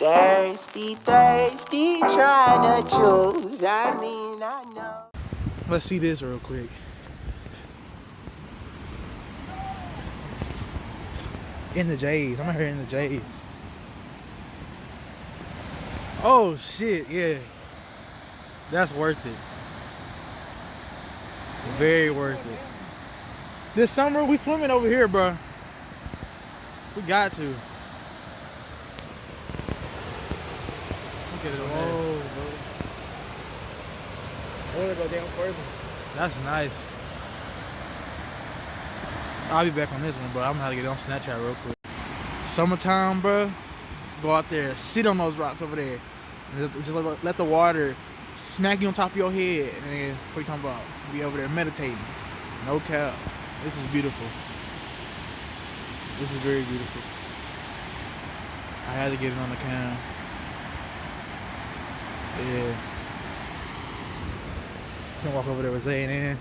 Thirsty, thirsty, trying to choose. I know. Let's see this real quick. In the J's. I'm out here in the J's. Oh shit, yeah. That's worth it. Very worth it. This summer we swimming over here, bro. We got to. Look at it. Whoa, bro. I want to go down further. That's nice. I'll be back on this one, bro. I'm gonna have to get on Snapchat real quick. Summertime, bro. Go out there, sit on those rocks over there, and just let the water smack you on top of your head, and then what you talking about? Be over there meditating. No cap. This is beautiful. This is very beautiful. I had to get it on the cam. Yeah. Can walk over there with Zay and then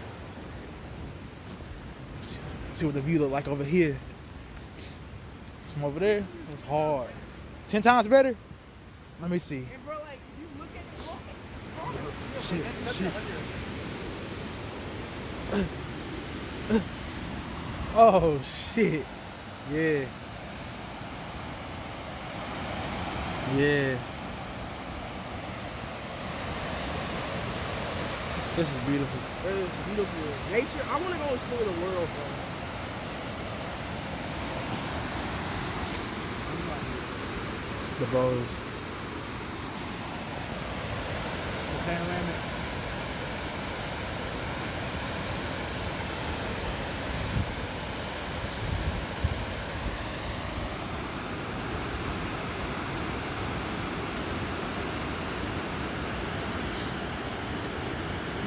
see what the view look like over here. From over there, it's hard. 10 times better? Let me see. And bro, like, if you look at it, Shit. Oh, shit. Yeah. Yeah. This is beautiful. It is beautiful. Nature, I want to go explore the world, bro. The bows. The panoramic.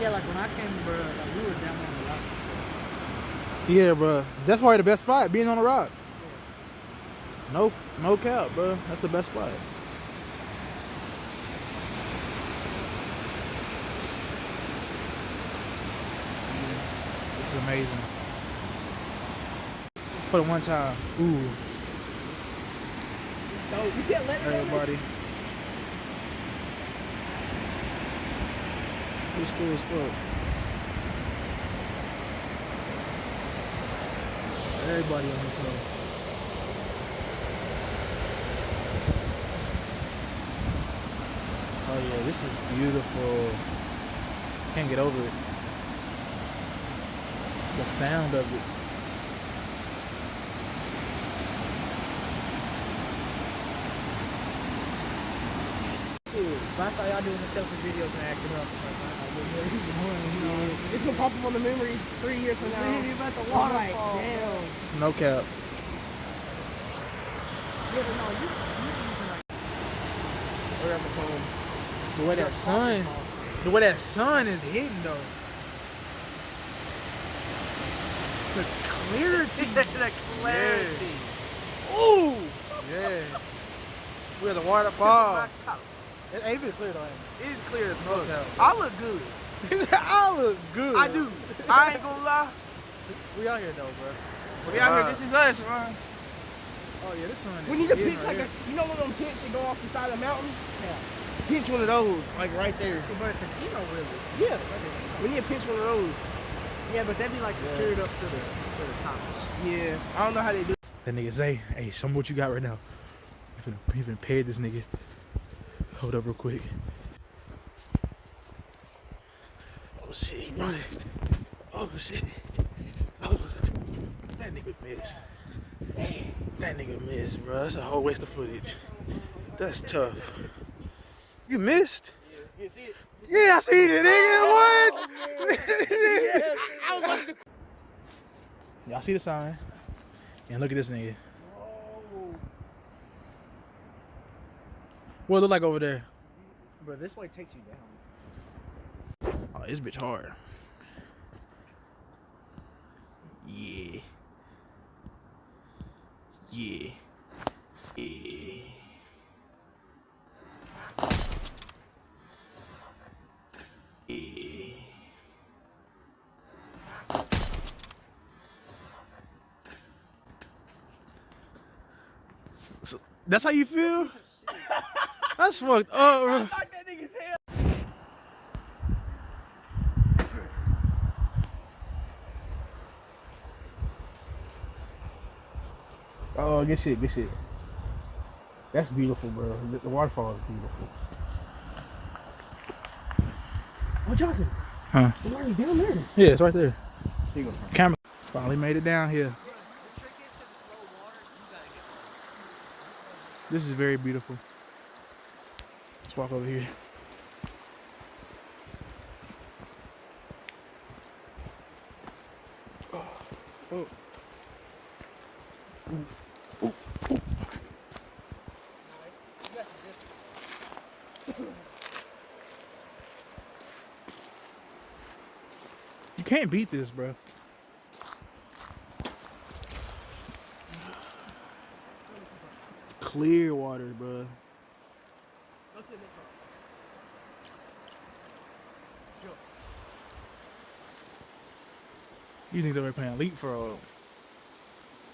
Yeah, like when I came, bro, like we were down on the rocks. Yeah, bro. That's probably the best spot, being on the rocks. No cap, bro. That's the best spot. This is amazing. For the one time. Ooh. So you can't let Everybody. It's cool as fuck. Everybody on this hill. Oh yeah, this is beautiful. Can't get over it. The sound of it. But I saw y'all doing the selfie videos and acting up. It's gonna pop up on the memory 3 years from now. Really about the waterfall. Like, damn. No cap. Yeah, but no, you can like home. The way that sun is hitting though. The clarity. The clarity. Yeah. Ooh. Yeah. We're at the waterfall. It ain't even clear though. It's clear as fuck. Okay. I look good. I look good. I do. I ain't gonna lie. We out here though, bro. We out here. This is us, bro. Oh yeah, this sun. We need to pitch like you know one of them tents that go off the side of the mountain? Yeah. Pinch one of those, like right there. But it's an really. Yeah. We need to pinch one of those. Yeah, but that'd be like secured up to the top. Yeah. I don't know how they do. That nigga Zay, hey, show me what you got right now. You finna pay this nigga. Hold up real quick. Oh shit, he running. Oh shit. Oh, that nigga missed. That nigga missed, bro. That's a whole waste of footage. That's tough. You missed? You see it? Yeah, I seen it, nigga. What? Y'all see the sign? And look at this nigga. What it look like over there? Bro, this way takes you down. Oh, this bitch hard. Yeah. Yeah. Yeah. Yeah. So, that's how you feel? That's fucked up, I bro. thought that nigga's hell. Oh, good shit, good shit. That's beautiful, bro. The waterfall is beautiful. Oh, Johnson. Huh? It's already down there. Yeah, it's right there. Here you go. Camera finally made it down here. The trick is because it's low water, you gotta get water. This is very beautiful. Let's walk over here. Oh. You can't beat this, bro. Clear water, bro. Go to the next one. You think they were playing leapfrog?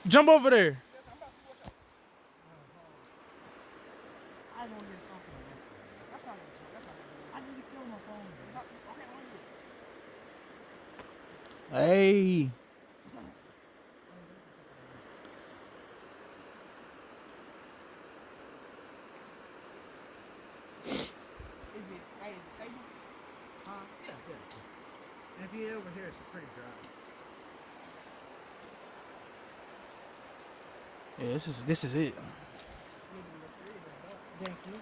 Jump over there. I don't get something. That's not good. That's not good. I need to steal my phone. Hey. Is it stable? Yeah, yeah. And if you get over here, it's pretty dry. Yeah, this is it. Thank you.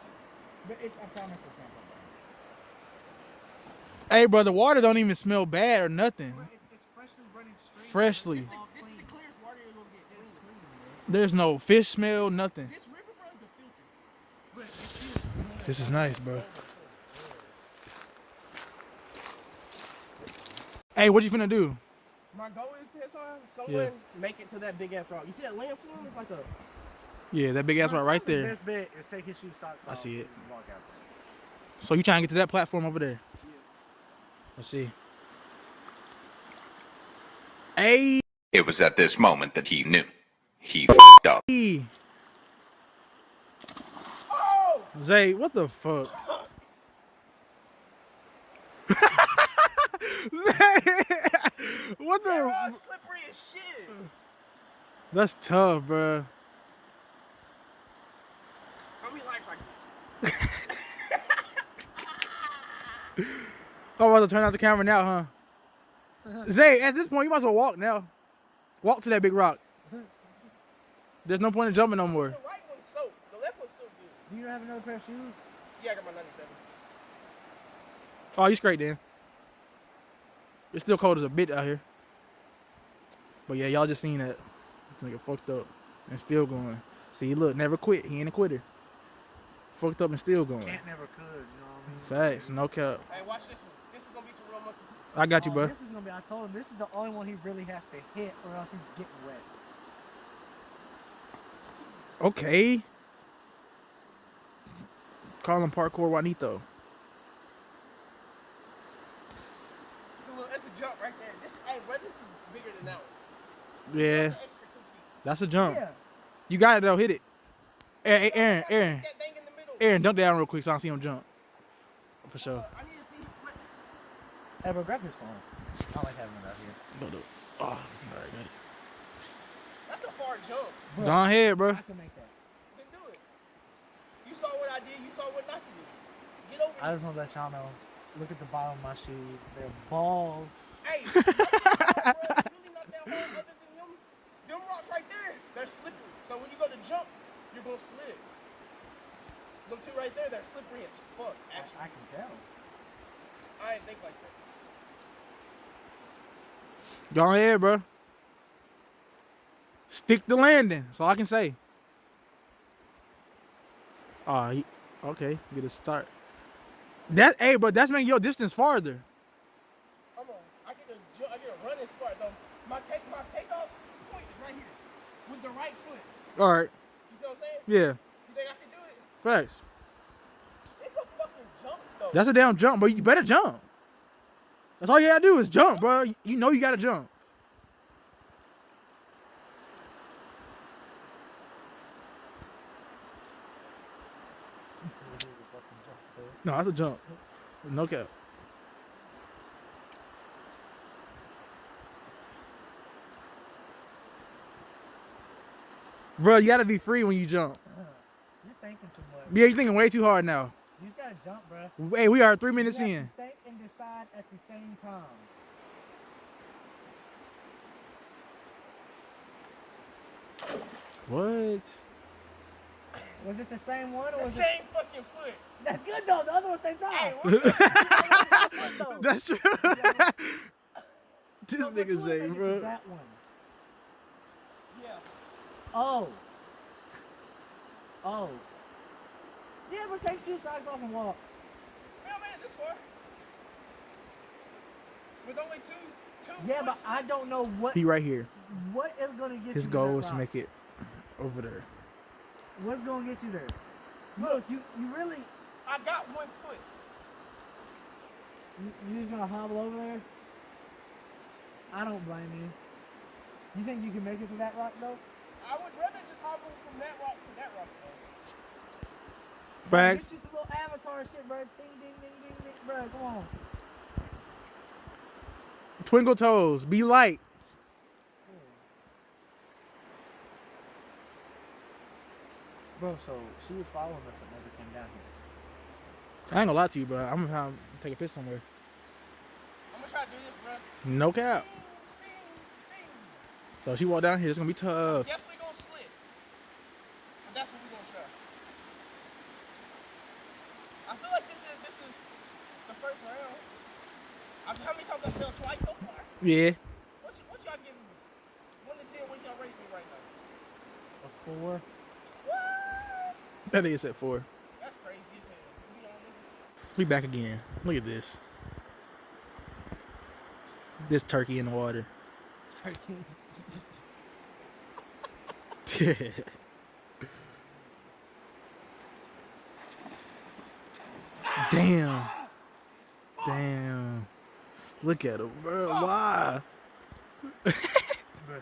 But I promise it's not that Hey, bro, the water don't even smell bad or nothing. bad. It's freshly running straight. Freshly. It's all This is clean. the clearest water you're gonna get. It's clean, bro. There's no fish smell, nothing. This river, bro, is a filter. But it feels clean. This is nice, bro. Hey, what you finna do? My goal is to hit somewhere, make it to that big ass rock. You see that landform? It's like a. Yeah, that big ass rock right The there. best bet is take his shoe socks off. I see it. and just walk out there. So you trying to get to that platform over there? Let's see. Hey. It was at this moment that he knew. He f***ed up. Oh! Zay, what the fuck? Zay, what the? That rock slippery as shit. That's tough, bro. How many lives like this? I'm about to turn out the camera now, huh? Zay, at this point, you might as well walk now. Walk to that big rock. There's no point in jumping no more. The right one's soaked. The left one's still good. Do you have another pair of shoes? Yeah, I got my 97s. Oh, you straight then. It's still cold as a bitch out here. But yeah, y'all just seen that. This nigga fucked up and still going. See, look, never quit. He ain't a quitter. Fucked up and still going. Can't never could, you know what I mean? Facts, no cap. Hey, watch this one. This is gonna be some real monkey. I got you, bro. This is gonna be. I told him this is the only one he really has to hit, or else he's getting wet. Okay. Call him Parkour Juanito. That's a jump right there. Hey, bro, this is bigger than that one. Yeah, That's an extra 2 feet. that's a jump. Yeah. You got it though. Hit it. Aaron, That thing in the middle. Aaron, dump down real quick so I can see him jump. For sure. I need to see what. Hey, bro, grab his phone. I like having it out here. Oh, all right, got it. That's a far jump. Go ahead, bro. I can make that. Then do it. You saw what I did. You saw what not to do. Get over I it. just want to let y'all know. Look at the bottom of my shoes. They're bald. Hey, bro, it's really not that hard other than them rocks right there. They're slippery. So when you go to jump, you're gonna slip. Them two right there, they're slippery as fuck. Actually, I can tell. I didn't think like that. Go ahead, bro. Stick the landing. That's all I can say. Okay, get a start. Hey, but that's making your distance farther. Come on, I get a running spot though. My takeoff point is right here with the right foot. All right. You see what I'm saying? Yeah. You think I can do it? Facts. It's a fucking jump though. That's a damn jump, but you better jump. That's all you gotta do is jump, bro. You know you gotta jump. fool. No, that's a jump. No cap. Bro, you gotta be free when you jump. You're thinking too much. Yeah, you're thinking way too hard now. You just gotta jump, bro. Hey, we are 3 minutes You in. have to think and decide at the same time. What? Was it the same one or The was same fucking foot. it? That's good though. The other one same time. Hey, what's the That's true. This So which nigga one say, think it's bro. that one. Yeah. Oh. Oh. You ever take shoe socks off and walk? Man, this far. With only two Yeah, but foot I slips. don't know what He right here. what is gonna get His you goal to was that to rock. make it over there. What's gonna get you there? Look, you really I got 1 foot. you just gonna hobble over there? I don't blame you. You think you can make it to that rock though? I would rather just hobble from that rock to that rock though. Facts. Get you some little avatar shit, bro. Ding, ding, ding, ding, ding, bro. Come on. Twinkle toes. Be light. Bro, so she was following us but never came down here. I ain't gonna lie to you, bro. I'm gonna take a piss somewhere. I'm gonna try to do this, bro. No cap. Ding, ding, ding. So she walked down here. It's gonna be tough. Definitely gonna slip. But that's what we're gonna try. I feel like this is the first round. How many times I failed twice so far? Yeah. What y'all giving me? 1 to 10, what y'all rate me right now? A 4. What? That nigga said 4. That's crazy as hell. To be honest. We back again. Look at this. This turkey in the water. Damn. Damn. Look at him, bro. Why? Bro,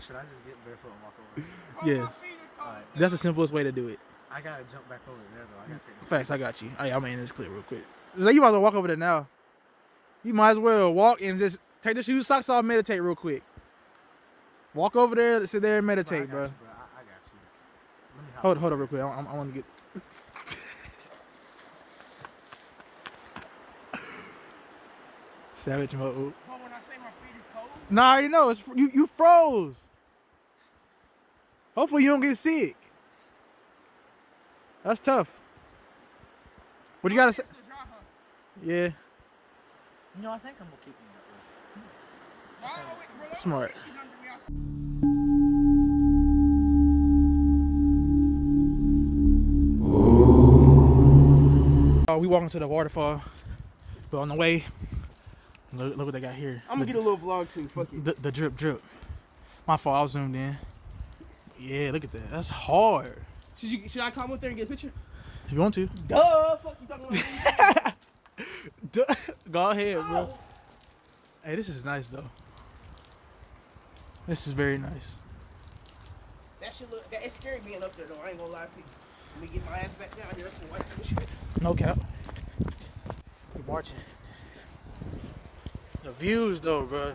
should I just get barefoot and walk over? Oh, my Yes. feet are cold. That's the simplest way to do it. I gotta jump back over there though. I gotta take Facts, I got you. Hey, I'm gonna end this clip real quick. So you might as well walk over there now. You might as well walk and just take the shoes, socks off, meditate real quick. Walk over there, sit there and meditate, bro. I got you. Let me hop Hold on real quick. I want to get. Savage mode. But when I say my feet are cold, Nah, I already know. It's you froze. Hopefully you don't get sick. That's tough. What you gotta say? it's a dry, huh? Yeah, You know, I think I'm gonna keep him that way. Wow, bro, those Smart. fishes under me. I oh, we walking to the waterfall, but on the way, look what they got here. I'm gonna get a little vlog too. Fuck it. The drip drip. My fault. I was zoomed in. Yeah, look at that. That's hard. Should I come up there and get a picture? If you want to, Duh, fuck you talking about? go ahead, bro. Hey, this is nice though. This is very nice. That shit look. It's scary being up there though. I ain't gonna lie to you. Let me get my ass back down here. That's some white people shit. No cap. We're marching. The views though, bro.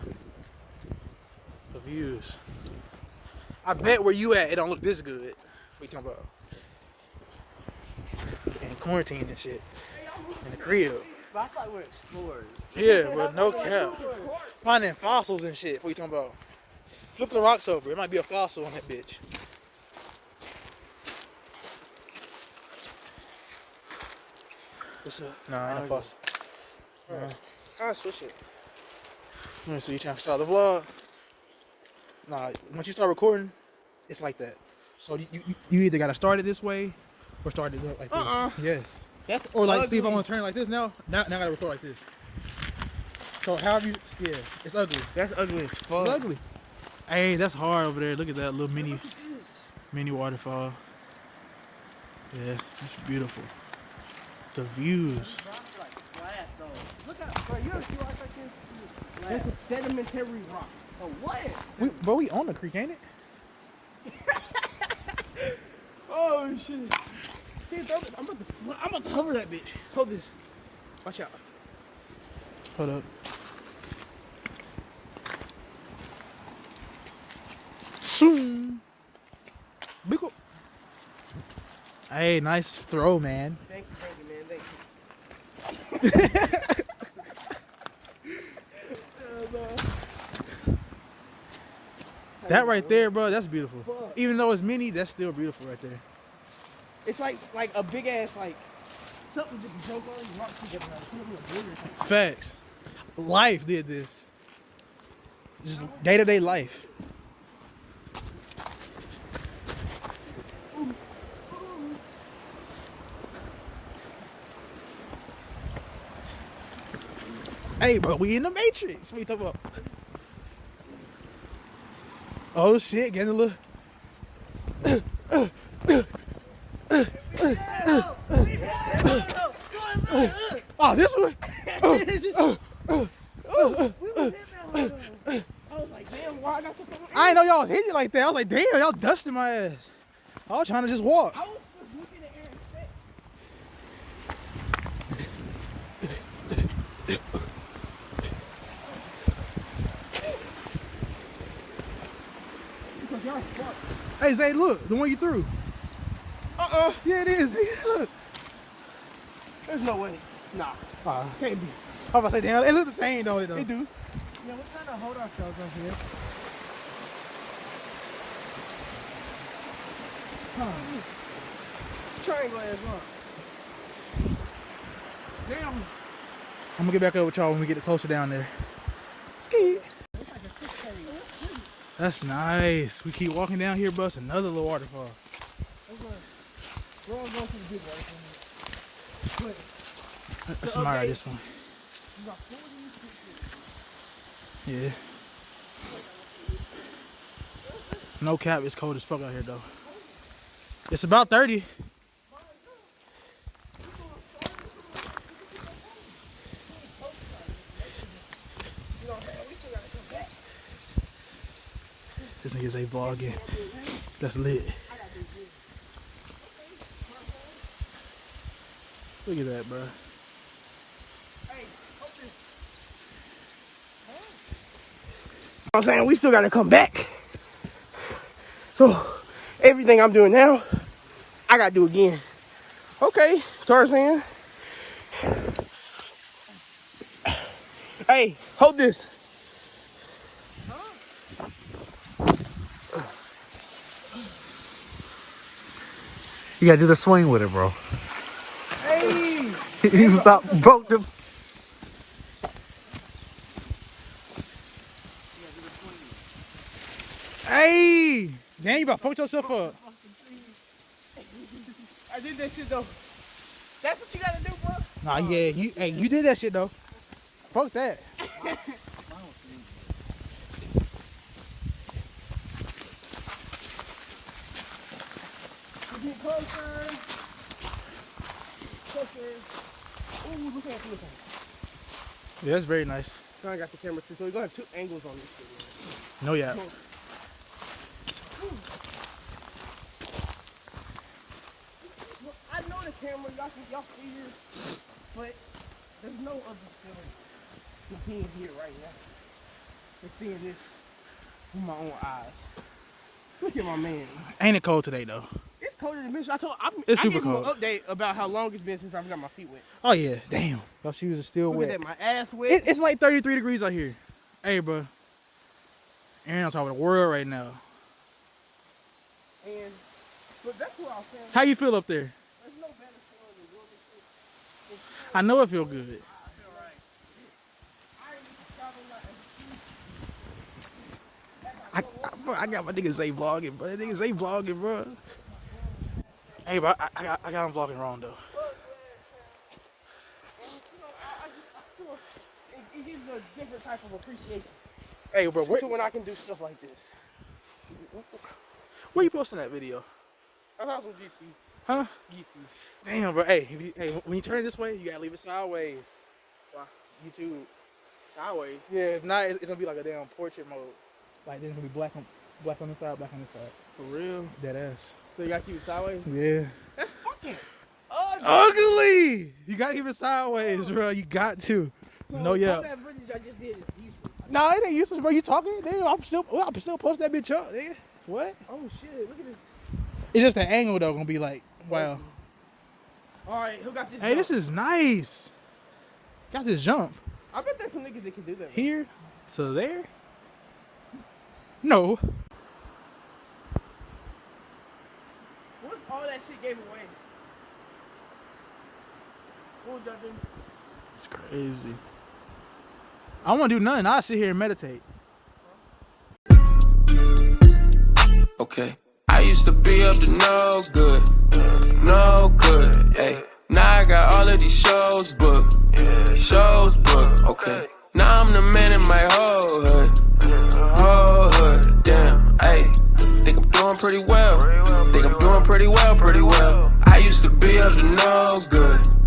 The views. I bet where you at, it don't look this good. What you talking about? In quarantine and shit. In the crib. But I thought we were explorers. Yeah, but no cap. Finding fossils and shit. What you talking about? Flip the rocks over. It might be a fossil on that bitch. What's up? Nah, ain't no fossil. I'll switch it. Let me see. You trying to start the vlog? Nah, once you start recording, it's like that. So you either gotta start it this way or start it like this. Yes. That's Or like see if I ugly. want to turn it like this now. Now I gotta record like this. So however you, yeah, it's ugly. That's ugly as fuck. It's ugly. Hey, that's hard over there. Look at that little mini waterfall. Yeah, it's beautiful. The views. Look at, bro, you ever see rocks like this? That's a sedimentary rock. Oh, what? But we on the creek, ain't it? Oh shit. I'm about to hover that bitch. Hold this. Watch out. Hold up. Soon. Bickle. Hey, nice throw, man. Thank you, man. Thank you. That right there, bro, that's beautiful. Even though it's mini, that's still beautiful right there. It's like a big ass like something just jump on you, rock together. Facts. Life did this. Just day-to-day life. Hey, bro, we in the Matrix. What you talking about? Oh shit, getting a little. Oh, this one. I was like, damn, why I got to come I didn't know y'all was hitting like that. I was like, damn, y'all dusting my ass. I was trying to just walk. I was looking at Aaron's set. Because y'all smart. Hey, Zay, look, the one you threw. Yeah, it is. Look. There's no way. Nah, can't be. I was about to say, damn, it look the same, don't it, though? They do. Yeah, we're trying to hold ourselves up here. Triangle as well. Damn. I'm gonna get back up with y'all when we get closer down there. Ski. That's nice. We keep walking down here, bus. Another little waterfall. We're all going to the big one. Let's admire this one. Yeah. No cap, it's cold as fuck out here though. It's about 30. This nigga's a vlogging. That's lit. Look at that, bro. I'm saying we still gotta come back. So everything I'm doing now, I gotta do again. Okay, Tarzan. Hey, hold this. You gotta do the swing with it, bro. Hey, You about broke the. Hey! Damn, you about fucked yourself up. I did that shit though. That's what you gotta do, bro. Nah, yeah, you did that shit though. Fuck that. Get closer. Closer. Ooh, look at this. Yeah, that's very nice. So I got the camera too, so we're gonna have two angles on this video. No, yeah. I know the camera, y'all see here, but there's no other feeling than being here right now. And seeing this with my own eyes. Look at my man. Ain't it cold today though? It's colder than this. It's I super gave him cold. an update about how long it's been since I've got my feet wet. Oh yeah, damn. Your shoes are still Look wet. at that, my ass wet. It's like 33 degrees out here. Hey, bro. Aaron on top of the world right now. And but that's what I was saying. How you feel up there? There's no better feeling than wilderness. I know it feel good. I feel right. I ain't even traveling like I got my niggas say vlogging, bro. Niggas say vlogging, bro. Hey, bro, I got him vlogging wrong though. I feel it gives a different type of appreciation. Hey, bro, So when I can do stuff like this. where you posting that video? I thought it was GT. Huh? GT. Damn, bro. Hey, when you turn it this way, you gotta leave it sideways. Why? YouTube. Sideways. Yeah, if not, it's gonna be like a damn portrait mode. Like then it's gonna be black on the side, black on the side. For real? Dead ass. So you gotta keep it sideways? Yeah. That's fucking ugly. You got to keep it sideways, bro. You got to. So No, all yeah. that footage I just did is useless. No, it ain't useless, bro. You talking? Damn, I'm still post that bitch up. Nigga. What? Oh shit! Look at this. It's just the angle though gonna be like, wow. All right, who got this? Hey, jump? this is nice. Got this jump I bet there's some niggas that can do that. here to there. No. What if all that shit gave away? What would y'all do? It's crazy. I won't do nothing. I'll sit here and meditate. Okay. I used to be up to no good. No good. Hey. Now I got all of these shows booked. Shows booked. Okay. Now I'm the man in my whole hood. Whole hood. Damn. Hey. Think I'm doing pretty well. Think I'm doing pretty well, pretty well. I used to be up to no good.